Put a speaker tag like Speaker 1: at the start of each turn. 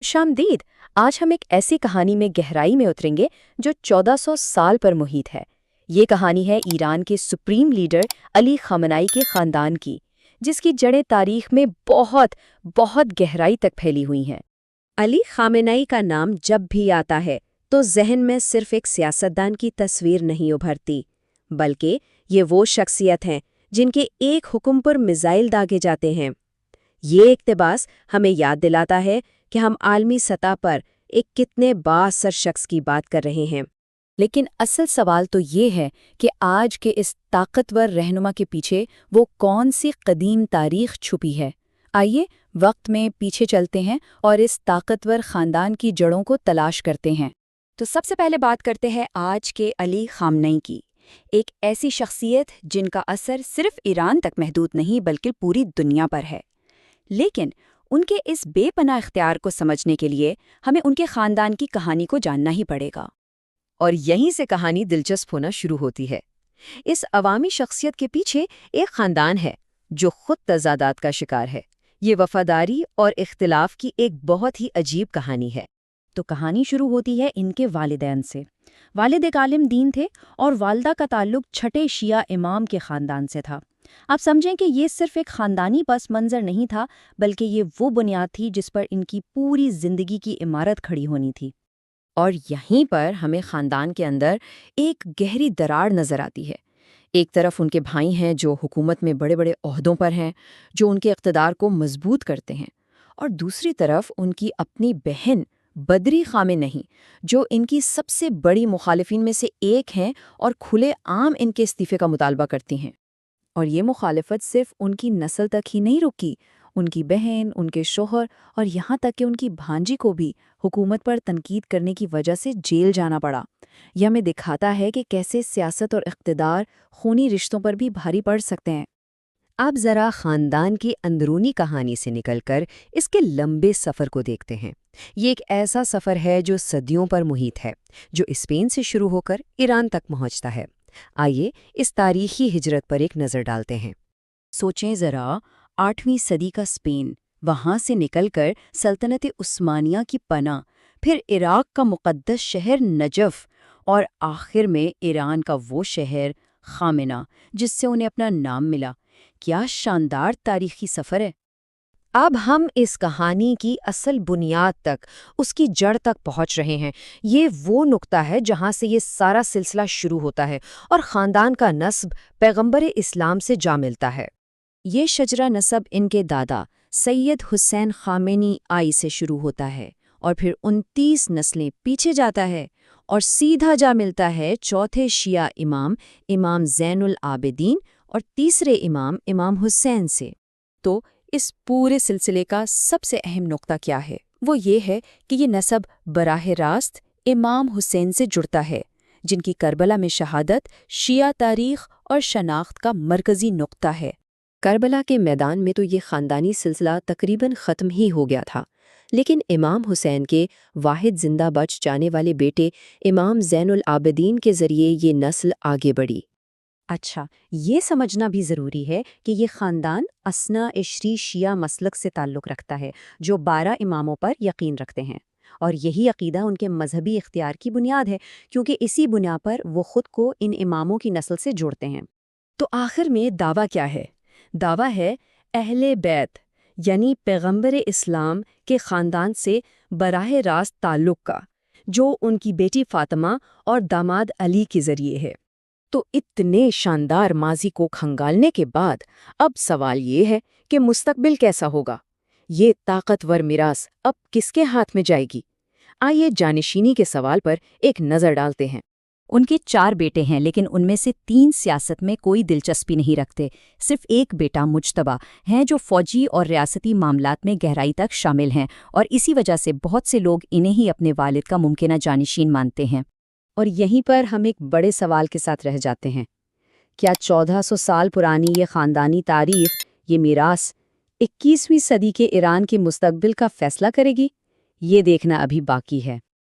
Speaker 1: खुशामदीद। आज हम एक ऐसी कहानी में गहराई में उतरेंगे जो 1400 साल पर मुहित है। ये कहानी है ईरान के सुप्रीम लीडर अली ख़ामेनी के ख़ानदान की, जिसकी जड़ें तारीख में बहुत बहुत गहराई तक फैली हुई हैं।
Speaker 2: अली ख़ामेनी का नाम जब भी आता है तो जहन में सिर्फ एक सियासतदान की तस्वीर नहीं उभरती, बल्कि ये वो शख्सियत हैं जिनके एक हुक्म पर मिसाइल दागे जाते हैं। ये इक़्तिबास हमें याद दिलाता है कि हम आलमी सतह पर एक कितने बाअसर शख्स की बात कर रहे हैं।
Speaker 1: लेकिन असल सवाल तो ये है कि आज के इस ताकतवर रहनुमा के पीछे वो कौन सी कदीम तारीख छुपी है। आइए वक्त में पीछे चलते हैं और इस ताकतवर ख़ानदान की जड़ों को तलाश करते हैं। तो सबसे पहले बात करते हैं आज के अली ख़ामेनी की, एक ऐसी शख्सियत जिनका असर सिर्फ ईरान तक महदूद नहीं बल्कि पूरी दुनिया पर है। लेकिन उनके इस बेपनाह इख्तियार को समझने के लिए हमें उनके ख़ानदान की कहानी को जानना ही पड़ेगा।
Speaker 2: और यहीं से कहानी दिलचस्प होना शुरू होती है। इस अवामी शख्सियत के पीछे एक ख़ानदान है जो खुद तज़ादात का शिकार है। ये वफ़ादारी और इख्तिलाफ की एक बहुत ही अजीब कहानी है।
Speaker 1: तो कहानी शुरू होती है इनके वालिदैन से। वालिद एक आलिम दीन थे और वालदा का ताल्लुक छठे शिया इमाम के ख़ानदान से था। आप समझें कि ये सिर्फ एक ख़ानदानी पस मंज़र नहीं था, बल्कि ये वो बुनियाद थी जिस पर इनकी पूरी ज़िंदगी की इमारत खड़ी होनी थी।
Speaker 2: और यहीं पर हमें ख़ानदान के अंदर एक गहरी दरार नज़र आती है। एक तरफ उनके भाई हैं जो हुकूमत में बड़े बड़े ओहदों पर हैं, जो उनके इक़्तिदार को मजबूत करते हैं, और दूसरी तरफ उनकी अपनी बहन बदरी ख़ामेनी, जो इनकी सबसे बड़ी मुखालिफिन में से एक हैं और खुले आम इनके इस्तीफ़े का मुतालबा करती हैं। और ये मुखालफत सिर्फ उनकी नस्ल तक ही नहीं रुकी, उनकी बहन, उनके शोहर और यहाँ तक कि उनकी भांजी को भी हुकूमत पर तनकीद करने की वजह से जेल जाना पड़ा। यह हमें दिखाता है कि कैसे सियासत और इक़्तिदार खूनी रिश्तों पर भी भारी पड़ सकते हैं। अब ज़रा ख़ानदान की अंदरूनी कहानी से निकलकर इसके लंबे सफ़र को देखते हैं। ये एक ऐसा सफ़र है जो सदियों पर मुहित है, जो स्पेन से शुरू होकर ईरान तक पहुँचता है। आइए इस तारीख़ी हिजरत पर एक नज़र डालते हैं।
Speaker 1: सोचें ज़रा, 8वीं सदी का स्पेन, वहाँ से निकलकर सल्तनत उस्मानिया की पनाह, फिर इराक़ का मुक़द्दस शहर नजफ़ और आखिर में ईरान का वो शहर ख़ामेना जिससे उन्हें अपना नाम मिला। क्या शानदार तारीख़ी सफ़र है।
Speaker 2: अब हम इस कहानी की असल बुनियाद तक, उसकी जड़ तक पहुंच रहे हैं। ये वो नुक्ता है जहां से ये सारा सिलसिला शुरू होता है और ख़ानदान का नस्ब पैगंबर इस्लाम से जा मिलता है। ये शजरा नसब इनके दादा सैयद हुसैन ख़ामेनी आई से शुरू होता है और फिर 29 नस्लें पीछे जाता है और सीधा जा मिलता है चौथे शिया इमाम, इमाम ज़ैनुल आबिदीन, और तीसरे इमाम, इमाम हुसैन से।
Speaker 1: तो इस पूरे सिलसिले का सबसे अहम नुक्ता क्या है? वो ये है कि ये नसब बराह रास्त इमाम हुसैन से जुड़ता है, जिनकी करबला में शहादत शिया तारीख़ और शनाख्त का मरकज़ी नुक्ता है।
Speaker 2: करबला के मैदान में तो ये ख़ानदानी सिलसिला तकरीबन ख़त्म ही हो गया था, लेकिन इमाम हुसैन के वाहिद जिंदा बच जाने वाले बेटे इमाम ज़ैनुल आबिदीन के ज़रिए ये नस्ल आगे बढ़ी। अच्छा, ये समझना भी ज़रूरी है कि ये ख़ानदान असना इशरी शिया मसलक से ताल्लुक़ रखता है, जो 12 इमामों पर यकीन रखते हैं, और यही अक़ीदा उनके मजहबी इख्तियार की बुनियाद है, क्योंकि इसी बुनियाद पर वो ख़ुद को इन इमामों की नस्ल से जोड़ते हैं।
Speaker 1: तो आखिर में दावा क्या है? दावा है अहले बैत, यानी पैगंबर इस्लाम के ख़ानदान से बराह रास्त ताल्लुक़ का, जो उनकी बेटी फ़ातिमा और दामाद अली के ज़रिए है।
Speaker 2: तो इतने शानदार माजी को खंगालने के बाद अब सवाल ये है कि मुस्तकबिल कैसा होगा? ये ताकतवर मिरास अब किसके हाथ में जाएगी? आइए जानशीनी के सवाल पर एक नज़र डालते हैं।
Speaker 1: उनके 4 बेटे हैं, लेकिन उनमें से 3 सियासत में कोई दिलचस्पी नहीं रखते। सिर्फ एक बेटा मुज्तबा हैं जो फ़ौजी और रियासती मामलात में गहराई तक शामिल हैं, और इसी वजह से बहुत से लोग इन्हें ही अपने वालिद का मुमकिना जानशीन मानते हैं।
Speaker 2: और यहीं पर हम एक बड़े सवाल के साथ रह जाते हैं। क्या 1400 साल पुरानी ये ख़ानदानी तारीख़, ये मीरास 21वीं सदी के ईरान के मुस्तकबिल का फ़ैसला करेगी? ये देखना अभी बाकी है।